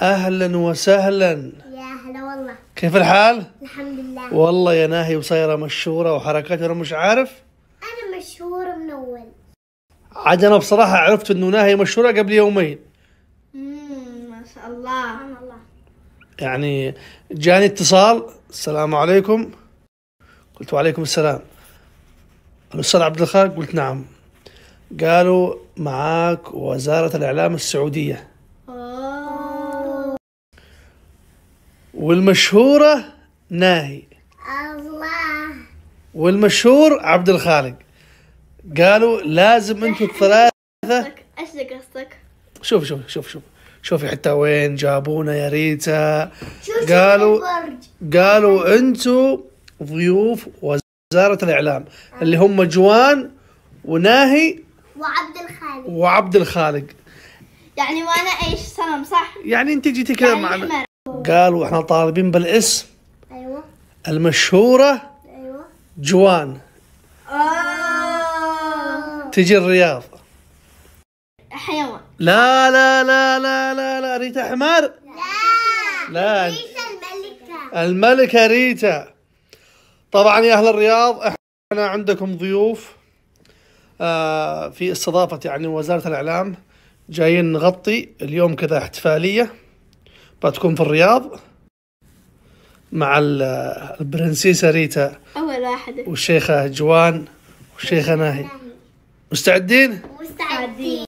أهلا وسهلا. يا هلا والله. كيف الحال؟ الحمد لله. والله يا ناهي وصايرة مشهورة وحركات أنا مش عارف. أنا مشهورة من أول. عاد أنا بصراحة عرفت إنه ناهي مشهورة قبل يومين. ما شاء الله. سبحان الله. يعني جاني اتصال، السلام عليكم. قلت وعليكم السلام. الأستاذ عبد الخالق؟ قلت نعم. قالوا معاك وزارة الإعلام السعودية. والمشهورة ناهي. الله. والمشهور عبد الخالق. قالوا لازم انتم الثلاثة. ايش قصدك؟ شوفي حتى وين جابونا يا ريتا. شوف قالوا انتم ضيوف وزارة الإعلام اللي هم جوان وناهي وعبد الخالق. يعني وانا ايش صنم صح؟ يعني انت جيتي كذا يعني معنا. قالوا احنا طالبين بالاسم. ايوه. المشهورة ايوه. جوان. تجي الرياض. حيوان. لا لا لا لا لا لا ريتا حمار. لا ريتا الملكة. الملكة ريتا. طبعا يا أهل الرياض احنا عندكم ضيوف في استضافة يعني وزارة الإعلام. جايين نغطي اليوم كذا احتفالية بتكون في الرياض مع البرنسيسة ريتا أول واحدة والشيخة جوان والشيخة ناهي. مستعدين؟ مستعدين.